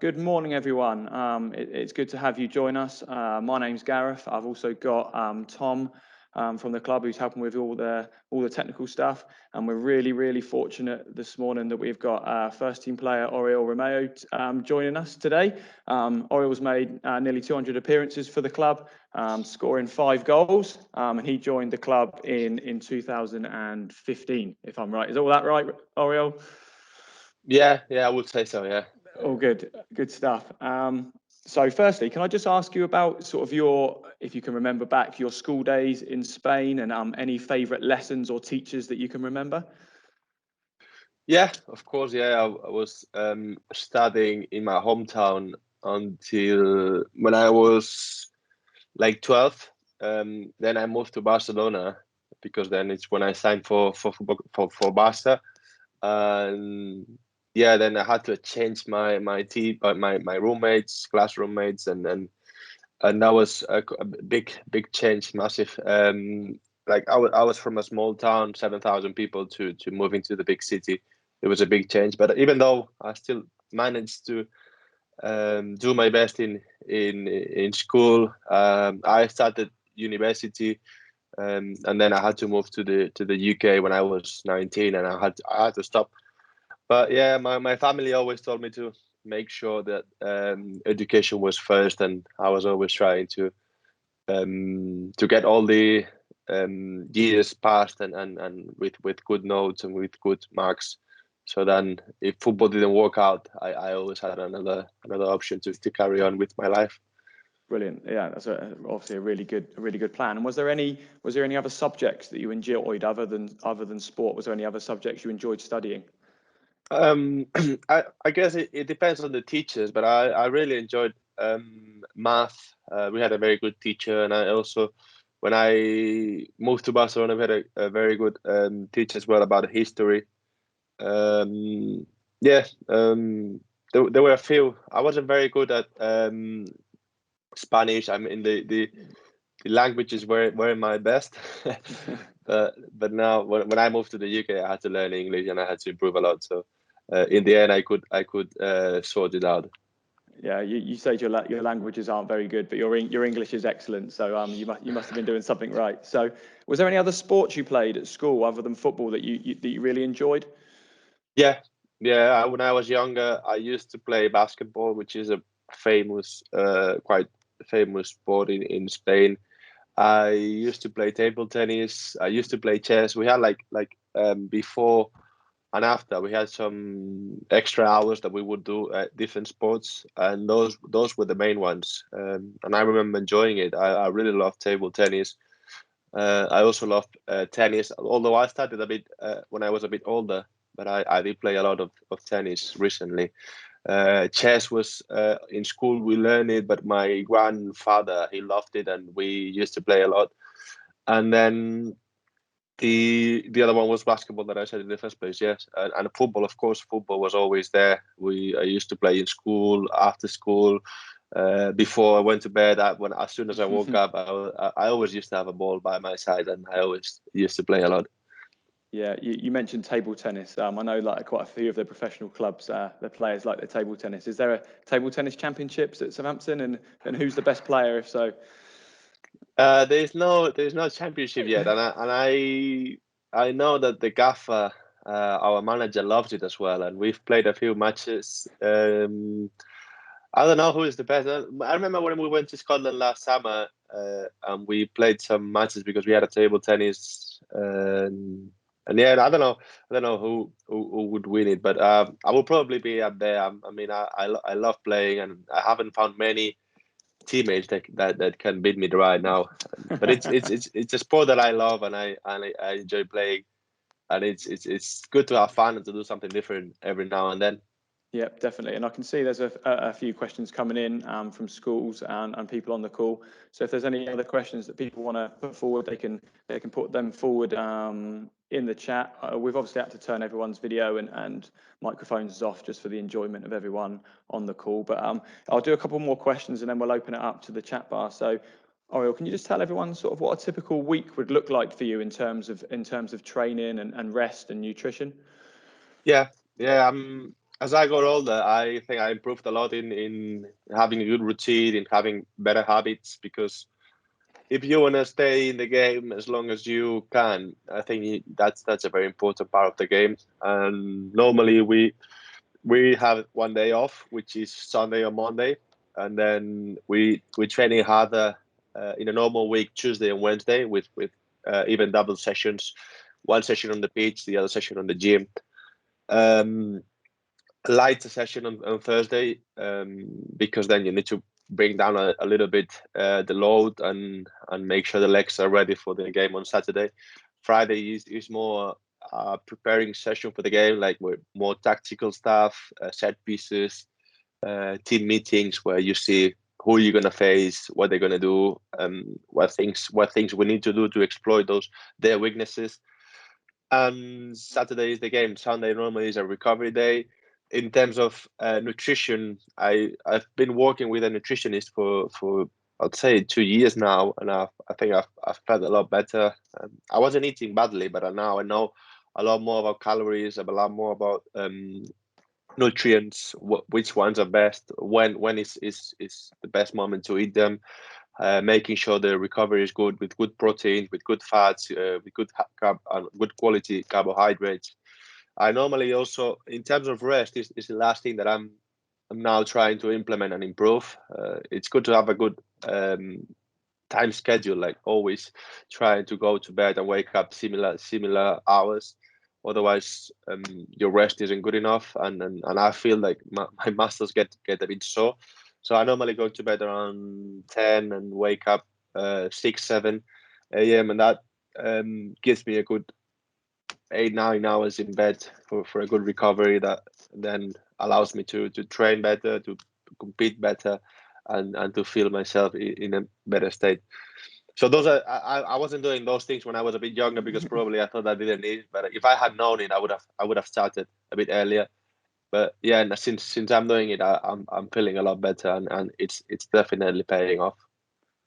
Good morning, everyone. It's good to have you join us. My name's Gareth. I've also got Tom from the club who's helping with all the technical stuff. And we're really fortunate this morning that we've got first team player Oriol Romeu joining us today. Oriol's made nearly 200 appearances for the club, scoring 5 goals. And he joined the club in 2015, if I'm right. Is all that right, Oriol? Yeah, I would say so. Yeah. All good stuff. So firstly, can I just ask you about sort of if you can remember back your school days in Spain and any favourite lessons or teachers that you can remember? Yeah, of course. Yeah, I was studying in my hometown until when I was like 12. Then I moved to Barcelona because then it's when I signed for football for Barca. And yeah, then I had to change my team, my roommates, class roommates, and that was a big change, massive. Like I was from a small town, 7,000 people, to moving to the big city. It was a big change, but even though I still managed to do my best in school, I started university, and then I had to move to the UK when I was 19, and I had to stop. But yeah, my family always told me to make sure that education was first, and I was always trying to get all the years passed and with good notes and with good marks. So then, if football didn't work out, I always had another option to carry on with my life. Brilliant. Yeah, that's obviously a really good plan. And was there any other subjects that you enjoyed other than sport? Was there any other subjects you enjoyed studying? I guess it depends on the teachers, but I really enjoyed math. We had a very good teacher, and I also, when I moved to Barcelona, we had a very good teacher as well about history. Um, yeah, there were a few. I wasn't very good at Spanish. I mean, the languages weren't my best. But now when I moved to the UK, I had to learn English and I had to improve a lot. So in the end, I could sort it out. Yeah, you said your languages aren't very good, but your English is excellent. So you must have been doing something right. So was there any other sports you played at school other than football that you really enjoyed? Yeah, yeah. When I was younger, I used to play basketball, which is a quite famous sport in Spain. I used to play table tennis. I used to play chess. We had before and after we had some extra hours that we would do at different sports, and those were the main ones. And I remember enjoying it. I really loved table tennis. I also loved tennis, although I started a bit when I was a bit older, but I did play a lot of tennis recently. Chess was in school, we learned it, but my grandfather, he loved it, and we used to play a lot. And then the other one was basketball that I said in the first place, yes, and football. Of course, football was always there. I used to play in school, after school, before I went to bed. As soon as I woke up, I always used to have a ball by my side, and I always used to play a lot. Yeah, you mentioned table tennis. I know like quite a few of the professional clubs, the players like the table tennis. Is there a table tennis championships at Southampton, and who's the best player if so? There's no championship yet, and I know that the gaffer, our manager, loves it as well, and we've played a few matches. I don't know who is the best. I remember when we went to Scotland last summer, and we played some matches because we had a table tennis, and yeah, I don't know who would win it, but I will probably be up there. I mean, I love playing, and I haven't found many teammates that can beat me right now. But it's a sport that I love, and I enjoy playing, and it's good to have fun and to do something different every now and then. Yep, definitely. And I can see there's a few questions coming in from schools and people on the call. So if there's any other questions that people want to put forward, they can put them forward in the chat. We've obviously had to turn everyone's video and microphones off just for the enjoyment of everyone on the call. But I'll do a couple more questions and then we'll open it up to the chat bar. So Oriol, can you just tell everyone sort of what a typical week would look like for you in terms of training and rest and nutrition? Yeah, yeah. as I got older, I think I improved a lot in having a good routine, in having better habits. Because if you want to stay in the game as long as you can, I think that's a very important part of the game. And normally we have one day off, which is Sunday or Monday, and then we training harder in a normal week, Tuesday and Wednesday, with even double sessions, one session on the pitch, the other session on the gym. Um, a lighter session on Thursday, because then you need to bring down a little bit the load and make sure the legs are ready for the game on Saturday. Friday is more preparing session for the game, like more tactical stuff, set pieces, team meetings where you see who you're gonna face, what they're gonna do, what things we need to do to exploit their weaknesses. And Saturday is the game. Sunday normally is a recovery day. In terms of nutrition, I've been working with a nutritionist for I'd say 2 years now, and I think I've felt a lot better. I wasn't eating badly, but now I know a lot more about calories, a lot more about nutrients, which ones are best, when is the best moment to eat them, making sure the recovery is good with good protein, with good fats, with good quality carbohydrates. I normally also, in terms of rest, is the last thing that I'm now trying to implement and improve. It's good to have a good time schedule, like always trying to go to bed and wake up similar hours. Otherwise, your rest isn't good enough, and I feel like my muscles get a bit sore. So I normally go to bed around 10 and wake up 6 7 a.m. and that gives me a good 8 9 hours in bed for a good recovery. That then allows me to train better, to compete better, and to feel myself in a better state. So those are I wasn't doing those things when I was a bit younger because probably I thought I didn't need it. But if I had known it, I would have started a bit earlier. But yeah, and since I'm doing it, I'm feeling a lot better, and it's definitely paying off.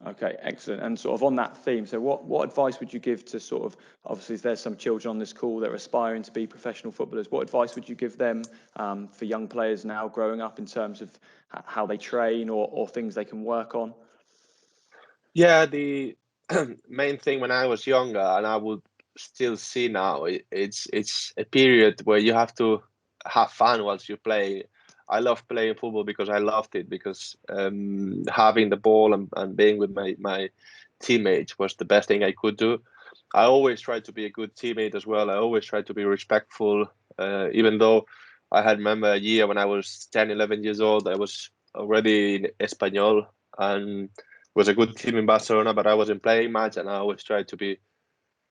Okay, excellent. And sort of on that theme, so what advice would you give to sort of, obviously there's some children on this call that are aspiring to be professional footballers. What advice would you give them for young players now growing up in terms of how they train or things they can work on? Yeah, the main thing when I was younger, and I would still see now, it's a period where you have to have fun whilst you play. I love playing football because I loved it, because having the ball and being with my teammates was the best thing I could do. I always tried to be a good teammate as well. I always tried to be respectful, even though I had remember a year when I was 10, 11 years old, I was already in Espanyol, and was a good team in Barcelona, but I wasn't playing much, and I always tried to be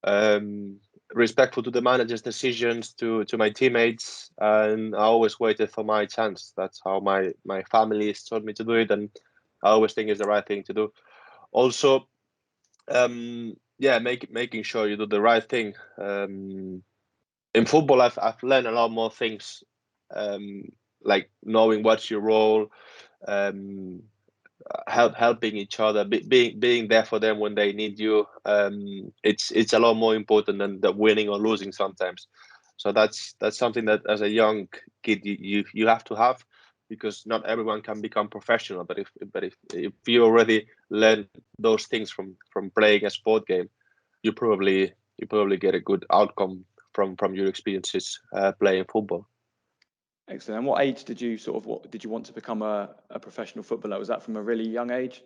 um, respectful to the manager's decisions, to my teammates, and I always waited for my chance. That's how my family has told me to do it, and I always think it's the right thing to do. Also, yeah, making sure you do the right thing. In football, I've learned a lot more things, um, like knowing what's your role, um, helping each other, being there for them when they need you. It's a lot more important than the winning or losing sometimes. So that's something that as a young kid you have to have, because not everyone can become professional. But if you already learn those things from playing a sport game, you probably get a good outcome from your experiences playing football. Excellent. And what age did you what did you want to become a professional footballer? Was that from a really young age?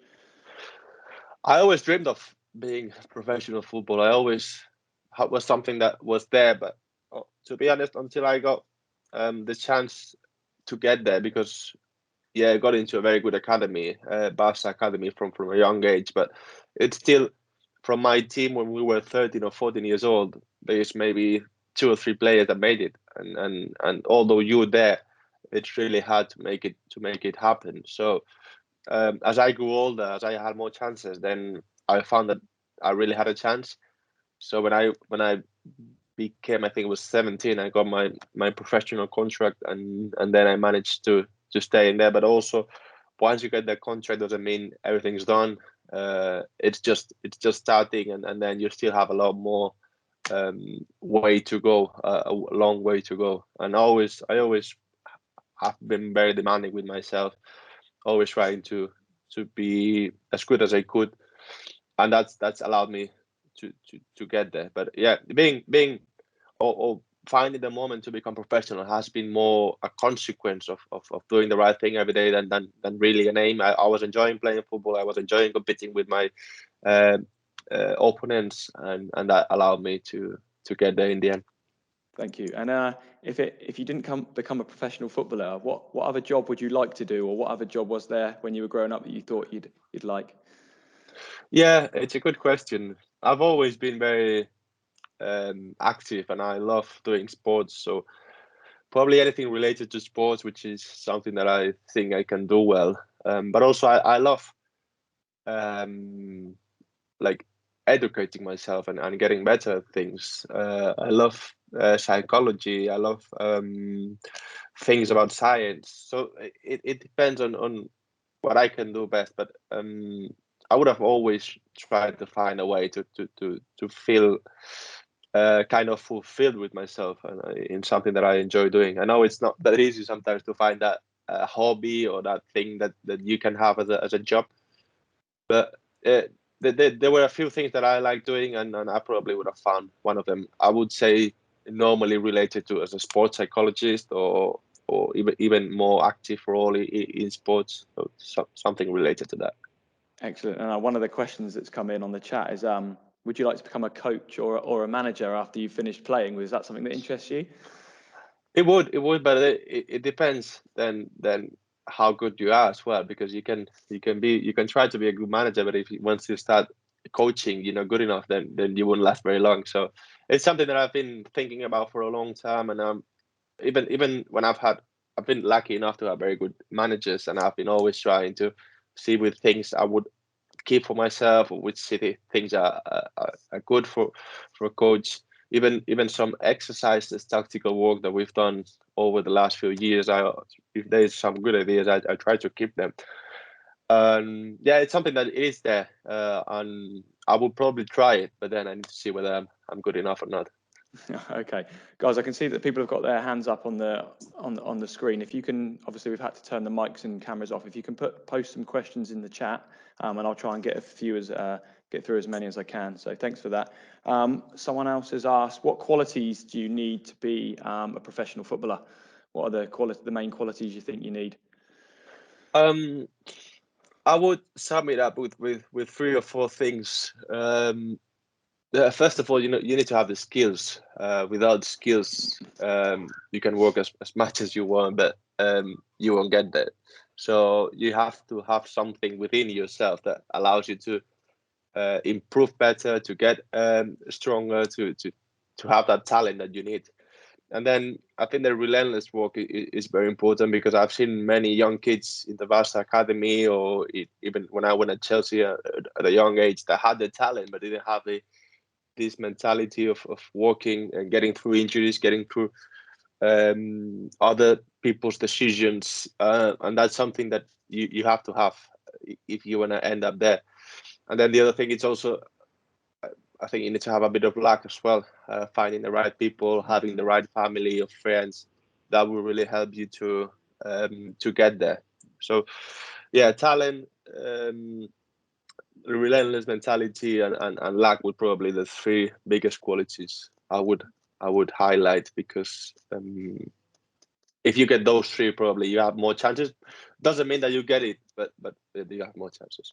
I always dreamed of being a professional football. I always was something that was there, but to be honest, until I got the chance to get there, because yeah, I got into a very good academy, Barca academy from a young age, but it's still from my team when we were 13 or 14 years old. There's maybe two or three players that made it, and although you were there, it's really hard to make it happen. So as I grew older, as I had more chances, then I found that I really had a chance. So when I became, I think it was 17, I got my professional contract, and then I managed to stay in there. But also, once you get that contract, doesn't mean everything's done. It's just starting, and then you still have a lot more way to go, a long way to go. And I always I've been very demanding with myself, always trying to be as good as I could, and that's allowed me to get there. But yeah, being or finding the moment to become professional has been more a consequence of doing the right thing every day than really an aim. I was enjoying playing football. I was enjoying competing with my uh, opponents, and that allowed me to get there in the end. Thank you. And if you didn't become a professional footballer, what other job would you like to do, or what other job was there when you were growing up that you thought you'd like? Yeah, it's a good question. I've always been very active, and I love doing sports. So probably anything related to sports, which is something that I think I can do well. But also I love um, like educating myself and getting better at things. I love psychology. I love things about science. So it depends on what I can do best. But I would have always tried to find a way to feel kind of fulfilled with myself and in something that I enjoy doing. I know it's not that easy sometimes to find that hobby or that thing that you can have as a job, but there were a few things that I like doing, and I probably would have found one of them. I would say normally related to as a sports psychologist or even more active role in sports, so something related to that. Excellent. And one of the questions that's come in on the chat is, would you like to become a coach or a manager after you finished playing? Was that something that interests you? It would, but it depends then how good you are as well, because you can try to be a good manager, but if once you start coaching, you're not good enough, then you won't last very long. So it's something that I've been thinking about for a long time, and even when I've been lucky enough to have very good managers, and I've been always trying to see with things I would keep for myself, or which city things are good for a coach. Even some exercises, tactical work that we've done over the last few years, if there's some good ideas, I try to keep them. Yeah, it's something that is there, and I will probably try it, but then I need to see whether I'm good enough or not. Okay, guys, I can see that people have got their hands up on the screen. If you can, obviously we've had to turn the mics and cameras off. If you can post some questions in the chat, and I'll try and get get through as many as I can. So thanks for that. Someone else has asked, what qualities do you need to be a professional footballer? What are the main qualities you think you need? Um, I would sum it up with three or four things. First of all, you need to have the skills. Without skills, you can work as much as you want, but you won't get there. So you have to have something within yourself that allows you to improve better, to get stronger, to have that talent that you need. And then I think the relentless work is very important, because I've seen many young kids in the Barca academy, or even when I went at Chelsea at a young age, that had the talent but didn't have this mentality of working and getting through injuries, getting through other people's decisions, and that's something that you have to have if you want to end up there. And then the other thing is also, I think you need to have a bit of luck as well, finding the right people, having the right family of friends that will really help you to get there. So, yeah, talent, relentless mentality, and luck would probably the three biggest qualities I would highlight, because if you get those three, probably you have more chances. Doesn't mean that you get it, but you have more chances.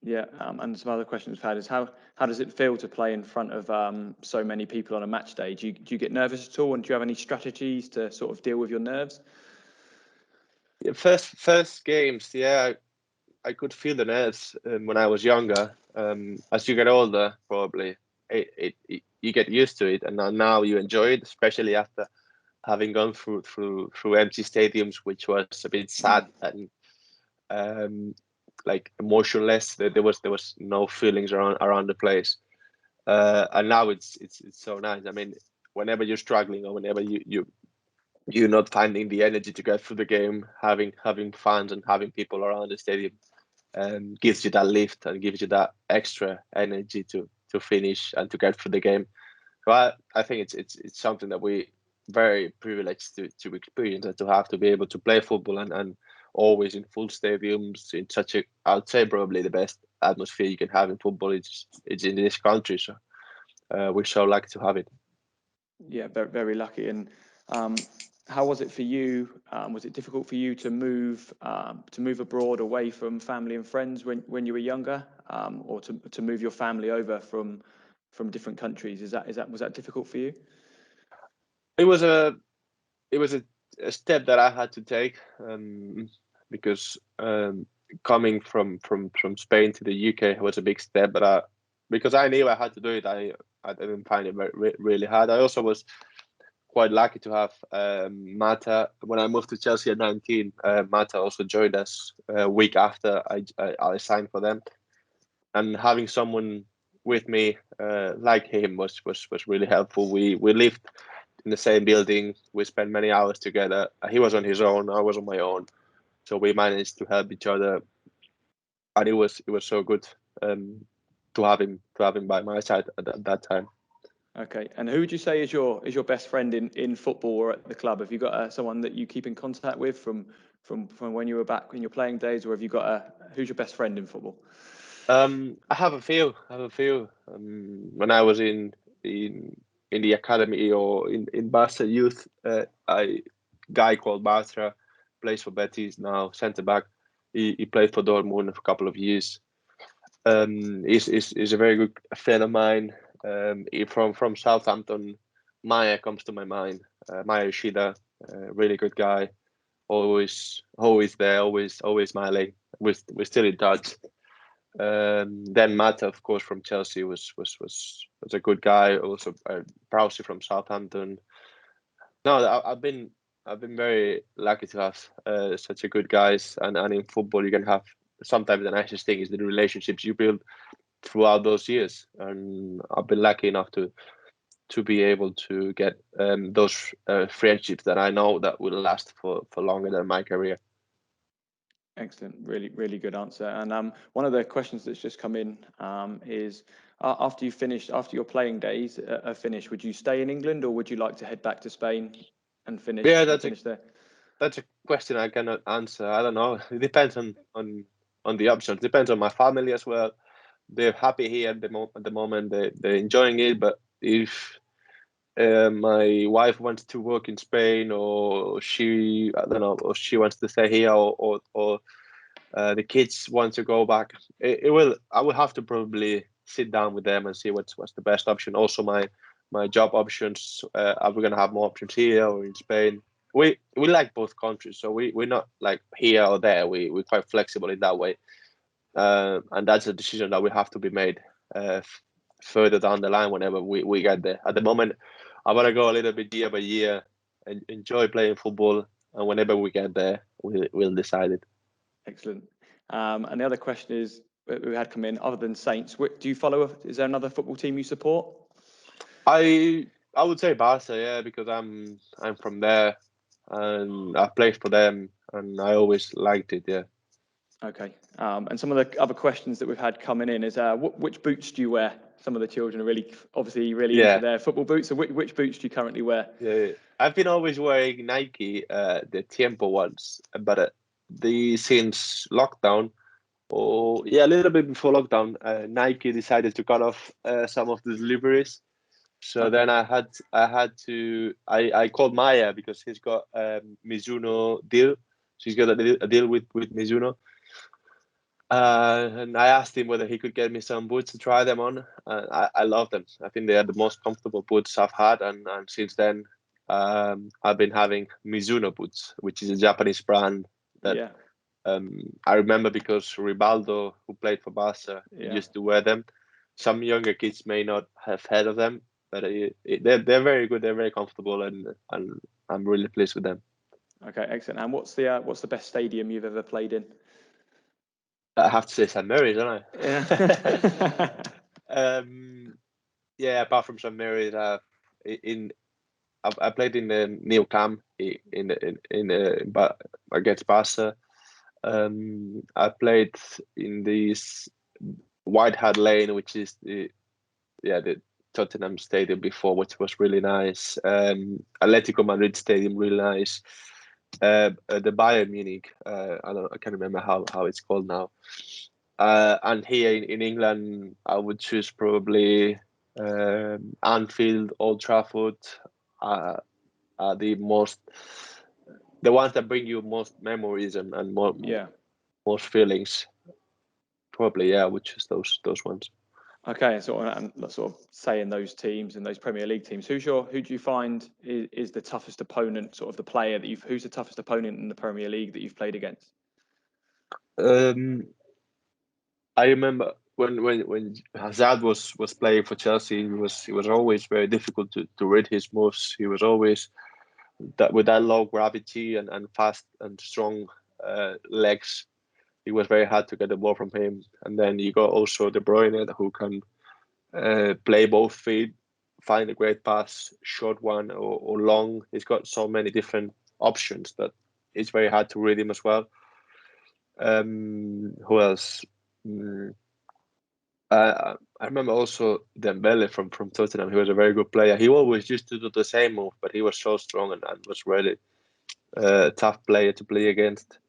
Yeah, and some other questions we've had is how does it feel to play in front of so many people on a match day? Do you get nervous at all, and do you have any strategies to sort of deal with your nerves? Yeah, first games, yeah, I could feel the nerves when I was younger. As you get older, probably you get used to it, and now you enjoy it, especially after having gone through empty stadiums, which was a bit sad and like emotionless. There was no feelings around the place, and now it's so nice. I mean, whenever you're struggling, or whenever you're not finding the energy to get through the game, having fans and having people around the stadium gives you that lift and gives you that extra energy to finish and to get through the game. So I think it's something that very privileged to experience and to have to be able to play football and always in full stadiums in such a, I'd say probably the best atmosphere you can have in football. It's in this country, so we're so lucky to have it. Yeah, very, very lucky. And how was it for you? Was it difficult for you to move abroad away from family and friends when you were younger, or to move your family over from different countries? Was that difficult for you? It was a a step that I had to take, because coming from Spain to the UK was a big step. But because I knew I had to do it, I didn't find it really hard. I also was quite lucky to have Mata when I moved to Chelsea at 19. Mata also joined us a week after I signed for them, and having someone with me like him was really helpful. We lived in the same building. We spent many hours together. He was on his own. I was on my own. So we managed to help each other, and it was so good to have him by my side at that time. Okay, and who would you say is your best friend in football or at the club? Have you got someone that you keep in contact with from when you were back in your playing days, or have you got who's your best friend in football? I have a few. I have a few. When I was in in the academy or in Barca youth, I guy called Bartra plays for Betis now, centre back. He played for Dortmund for a couple of years. Is a very good friend of mine. From Southampton, Maya comes to my mind. Maya Yoshida, really good guy. Always there, always smiling. We're still in touch. Then Matt, of course, from Chelsea was a good guy. Also, Prowsey from Southampton. No, I've been very lucky to have such a good guys, and in football you can have sometimes the nicest thing is the relationships you build throughout those years, and I've been lucky enough to be able to get those friendships that I know that will last for longer than my career. Excellent, really, really good answer. And one of the questions that's just come in is after your playing days are finished, would you stay in England or would you like to head back to Spain and Yeah, finish there? that's a question I cannot answer. I don't know. It depends on the options. Depends on my family as well. They're happy here at the moment. They're enjoying it. But if my wife wants to work in Spain, or I don't know, or she wants to stay here, or the kids want to go back, it will. I will have to probably sit down with them and see what's the best option. Also, my job options. Are we gonna have more options here or in Spain? We like both countries, so we're not like here or there. We're quite flexible in that way, and that's a decision that will have to be made further down the line whenever we get there. At the moment, I want to go a little bit year by year and enjoy playing football, and whenever we get there, we'll decide it. Excellent. And the other question is, we had come in, other than Saints, do you follow? Is there another football team you support? I would say Barca, yeah, because I'm from there, and I played for them, and I always liked it, yeah. Okay. And some of the other questions that we've had coming in is, which boots do you wear? Some of the children are obviously really into Yeah, their football boots. So which boots do you currently wear? yeah. I've been always wearing Nike, the Tiempo ones, but since lockdown, or yeah, a little bit before lockdown, Nike decided to cut off some of the deliveries. So Okay. then I called Maya because he's got Mizuno deal. She's got a deal with Mizuno. And I asked him whether he could get me some boots to try them on. I love them. I think they are the most comfortable boots I've had. And since then, I've been having Mizuno boots, which is a Japanese brand that Yeah. I remember because Rivaldo, who played for Barca, he Yeah. used to wear them. Some younger kids may not have heard of them, but they're very good. They're very comfortable, and I'm really pleased with them. Okay. Excellent. And what's the best stadium you've ever played in? I have to say St Mary's, don't I? Yeah. Yeah. Apart from St Mary's, in I played in the New Camp but against Barca. I played in this White Hart Lane, which is the Tottenham Stadium before, which was really nice. Atletico Madrid Stadium, really nice. The Bayern Munich, I can't remember how it's called now. And here in England, I would choose probably Anfield, Old Trafford, the ones that bring you most memories and most feelings. Probably, yeah, I would choose those ones. Okay, and sort of saying those teams and those Premier League teams, who do you find is the toughest opponent, sort of the player that who's the toughest opponent in the Premier League that you've played against? I remember when Hazard was playing for Chelsea, he was always very difficult to read his moves. He was always with that low gravity and fast and strong legs. It was very hard to get the ball from him. And then you got also De Bruyne, who can play both feet, find a great pass, short one or long. He's got so many different options that it's very hard to read him as well. Who else? I remember also Dembele from Tottenham. He was a very good player. He always used to do the same move, but he was so strong and was really a tough player to play against.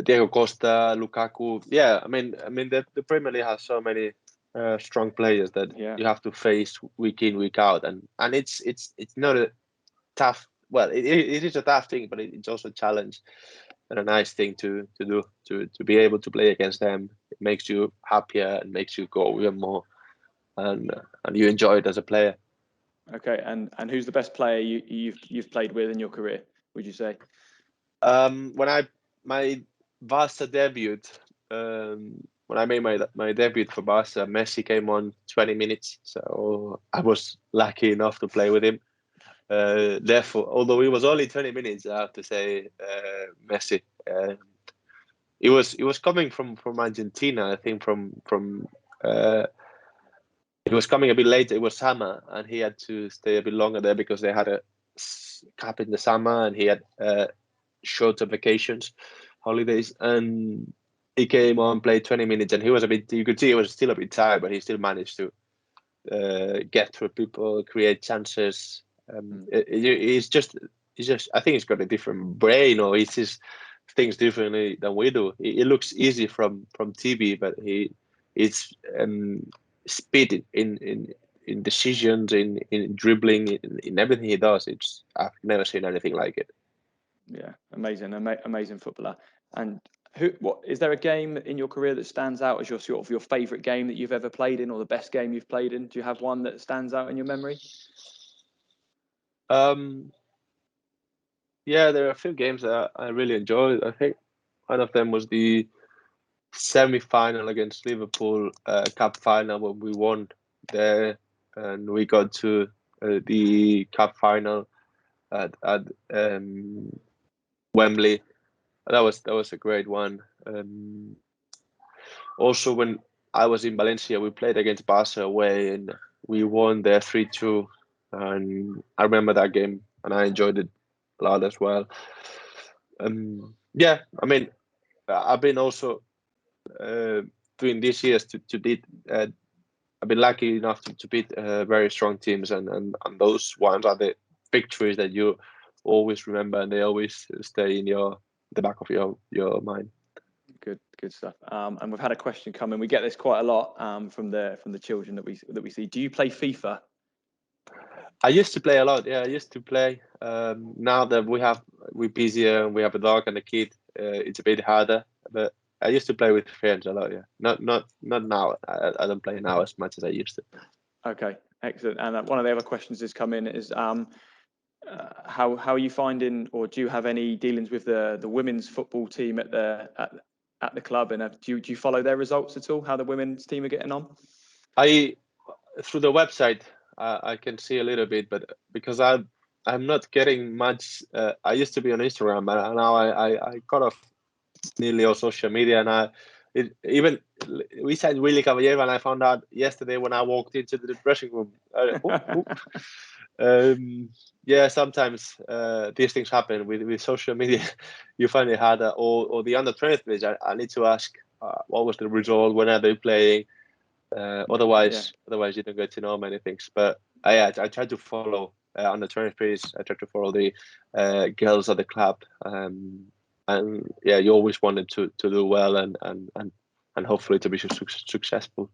Diego Costa, Lukaku. Yeah, I mean the Premier League has so many strong players that you have to face week in, week out, and it's not a tough. Well, it is a tough thing, but it's also a challenge and a nice thing to do to be able to play against them. It makes you happier and makes you go even more, and you enjoy it as a player. Okay, and who's the best player you've played with in your career, would you say? When my Barca debut, when I made my debut for Barca, Messi came on 20 minutes, so I was lucky enough to play with him. Therefore, although it was only 20 minutes, I have to say Messi. He was coming from Argentina, I think he was coming a bit later. It was summer, and he had to stay a bit longer there because they had a cap in the summer, and he had shorter vacations, holidays, and he came on, played 20 minutes, and he was a bit. You could see he was still a bit tired, but he still managed to get through people, create chances. He's just. I think he's got a different brain, or he sees things differently than we do. It looks easy from TV, but it's speed in decisions, in dribbling, in everything he does. I've never seen anything like it. Yeah, amazing footballer. And what is there a game in your career that stands out as your favourite game that you've ever played in, or the best game you've played in? Do you have one that stands out in your memory? Yeah, there are a few games that I really enjoyed. I think one of them was the semi-final against Liverpool, cup final, when we won there, and we got to the cup final at Wembley. That was a great one. Also, when I was in Valencia, we played against Barca away, and we won there 3-2. And I remember that game, and I enjoyed it a lot as well. Yeah, I mean, I've been also doing these years to beat. I've been lucky enough to beat very strong teams, and those ones are the victories that you always remember, and they always stay in the back of your mind. Good stuff. And we've had a question come in. We get this quite a lot from the children that we see. Do you play FIFA? I used to play a lot. Yeah, I used to play. Now that we're busier and we have a dog and a kid, it's a bit harder. But I used to play with friends a lot. Yeah, not now. I don't play now as much as I used to. Okay, excellent. And one of the other questions that's come in is how are you finding, or do you have any dealings with the women's football team at the club, and do you follow their results at all? How the women's team are getting on? Through the website, I can see a little bit, but because I'm not getting much. I used to be on Instagram, and now I cut off nearly all social media, and we said Willy Caballero, and I found out yesterday when I walked into the dressing room. Yeah, sometimes these things happen with social media. You find it harder, or the under 20 page. I need to ask what was the result, when are they playing. Otherwise you don't get to know many things. But I try to follow on the training fields. I try to follow the girls of the club, and yeah, you always wanted to do well and hopefully to be successful.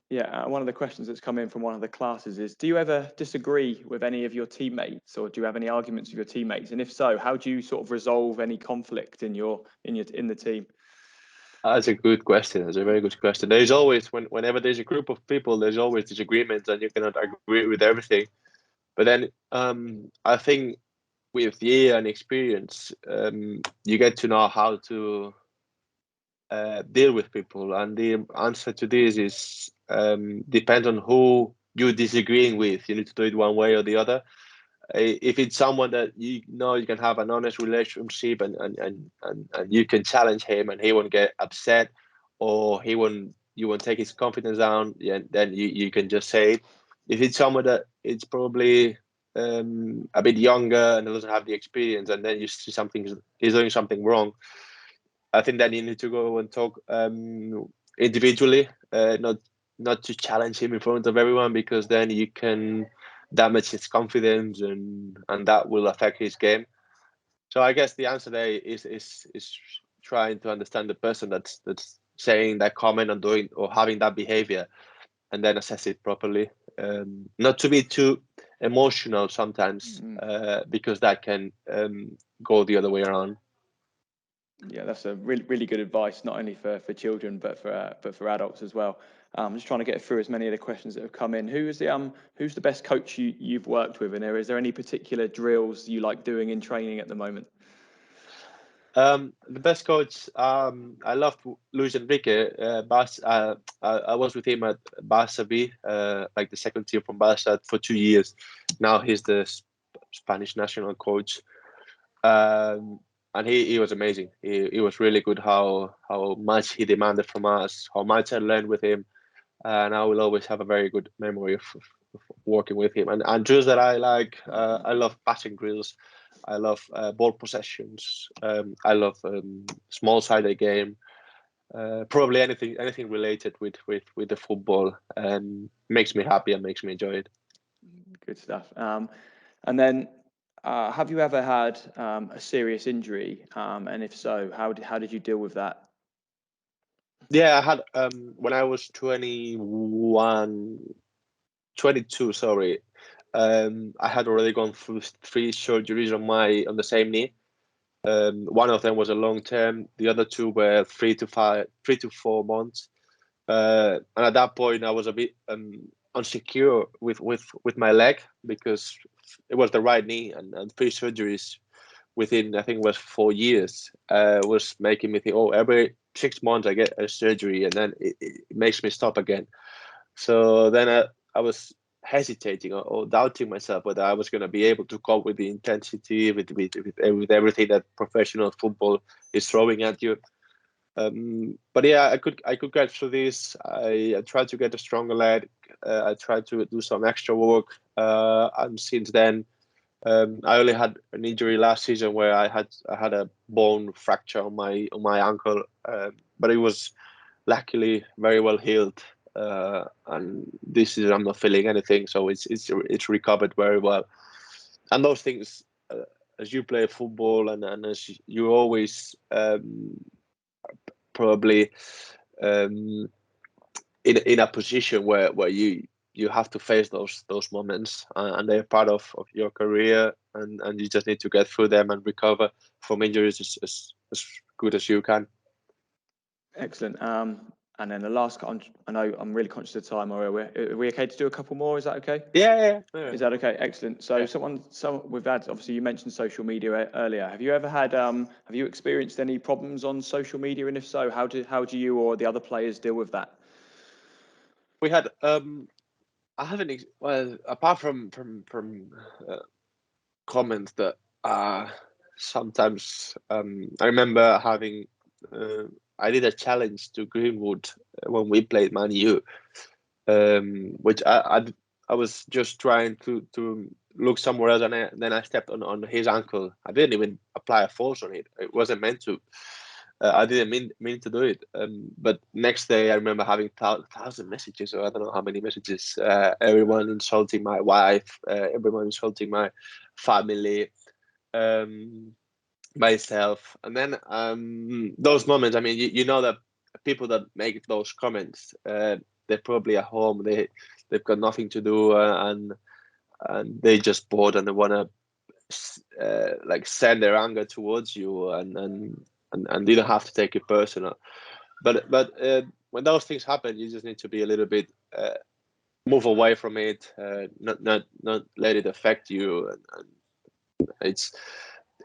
Yeah, one of the questions that's come in from one of the classes is: do you ever disagree with any of your teammates, or do you have any arguments with your teammates? And if so, how do you sort of resolve any conflict in the team? That's a good question. That's a very good question. There's always whenever there's a group of people, there's always disagreements, and you cannot agree with everything. But then I think with year and experience, you get to know how to deal with people. And the answer to this is depends on who you're disagreeing with. You need to do it one way or the other. If it's someone that you know you can have an honest relationship and you can challenge him and he won't get upset, or you won't take his confidence down, yeah, then you can just say it. If it's someone that it's probably a bit younger and doesn't have the experience, and then you see he's doing something wrong, I think then you need to go and talk individually, not to challenge him in front of everyone, because then you can damage his confidence and that will affect his game. So I guess the answer there is trying to understand the person that's saying that comment and doing or having that behavior, and then assess it properly. Not to be too emotional sometimes, because that can go the other way around. Yeah, that's a really good advice, not only for children but for adults as well. I'm just trying to get through as many of the questions that have come in. Who's the best coach you've worked with, and is there any particular drills you like doing in training at the moment? The best coach, I loved Luis Enrique. I was with him at Barca B, like the second team from Barca for 2 years. Now he's the Spanish national coach, and he was amazing. He was really good. How much he demanded from us, how much I learned with him, and I will always have a very good memory of working with him. And drills that I like, I love passing drills. I love ball possessions. I love small sided game. Probably anything related with the football makes me happy and makes me enjoy it. Good stuff. And then, have you ever had a serious injury? And if so, how did you deal with that? Yeah, I had when I was 21, 22, sorry. I had already gone through 3 surgeries on the same knee. One of them was a long term. The other 2 were 3 to 4 months. And at that point, I was a bit insecure with my leg, because it was the right knee, and 3 surgeries within, I think it was 4 years, was making me think, oh, every 6 months I get a surgery, and then it makes me stop again. So then I was hesitating or doubting myself whether I was going to be able to cope with the intensity, with everything that professional football is throwing at you. But yeah, I could get through this. I tried to get a stronger leg. I tried to do some extra work, and since then, I only had an injury last season where I had a bone fracture on my ankle, but it was luckily very well healed. And this season I'm not feeling anything, so it's recovered very well. And those things, as you play football and as you always probably in a position where you have to face those moments, and they're part of your career, and you just need to get through them and recover from injuries as good as you can. Excellent. And then the last, I know I'm really conscious of time. Are we okay to do a couple more? Is that okay? Yeah. Is that okay? Excellent. So yeah. We've had, obviously you mentioned social media earlier. Have you ever have you experienced any problems on social media? And if so, how do you or the other players deal with that? We had I haven't well, apart from comments that sometimes I remember having I did a challenge to Greenwood when we played Man U, which I was just trying to look somewhere else, and then I stepped on his ankle. I didn't even apply a force on it. It wasn't meant to. I didn't mean to do it. But next day I remember having thousand messages, or I don't know how many messages. Everyone insulting my wife, everyone insulting my family, myself. And then those moments, I mean, you know that people that make those comments, they're probably at home. They've got nothing to do, and they just bored, and they want to like send their anger towards you, and you don't have to take it personal. But when those things happen, you just need to be a little bit move away from it, not let it affect you. And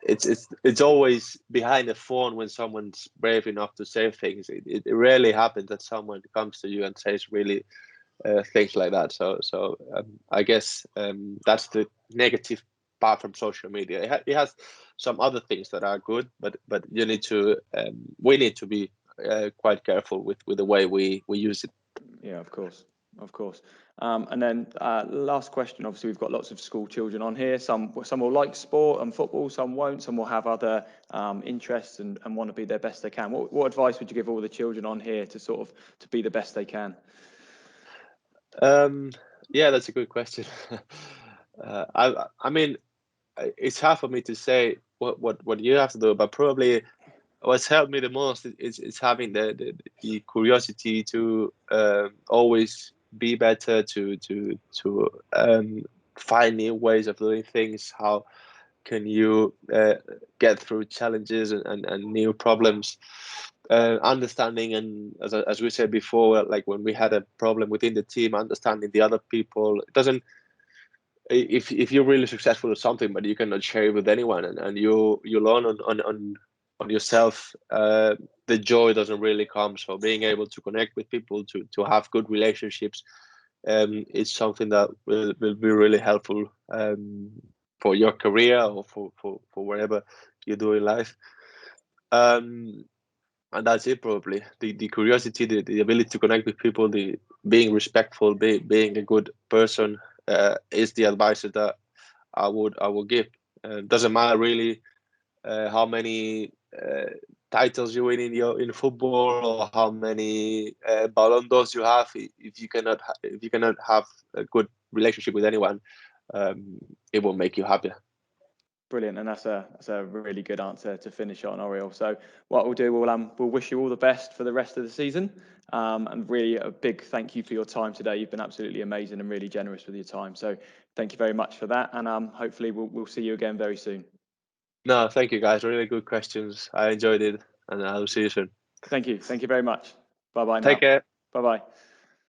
it's always behind the phone when someone's brave enough to say things. It rarely happens that someone comes to you and says really things like that. So I guess that's the negative part from social media. It has some other things that are good, but you need to we need to be quite careful with the way we use it. Yeah, of course. And then last question. Obviously, we've got lots of school children on here. Some will like sport and football. Some won't. Some will have other interests and want to be their best they can. What advice would you give all the children on here to be the best they can? Yeah, that's a good question. I mean, it's hard for me to say what you have to do, but probably what's helped me the most is having the curiosity to always be better, to find new ways of doing things. How can you get through challenges and new problems? Understanding, and as we said before, like when we had a problem within the team, understanding the other people. It doesn't, if you're really successful at something but you cannot share it with anyone, and you learn on yourself, the joy doesn't really come. So being able to connect with people, to have good relationships, is something that will be really helpful for your career, or for whatever you do in life. And that's it, probably. The curiosity, the ability to connect with people, the being respectful, being a good person, is the advice that I would give. Doesn't matter really how many titles you win in football, or how many Ballon d'Ors you have. If you cannot have a good relationship with anyone, it will make you happier. Brilliant, and that's a really good answer to finish on, Oriol. So what we'll do, we'll wish you all the best for the rest of the season, and really a big thank you for your time today. You've been absolutely amazing and really generous with your time. So thank you very much for that, and hopefully we'll see you again very soon. No, thank you guys. Really good questions. I enjoyed it, and I'll see you soon. Thank you very much. Bye bye now. Take care. Bye bye.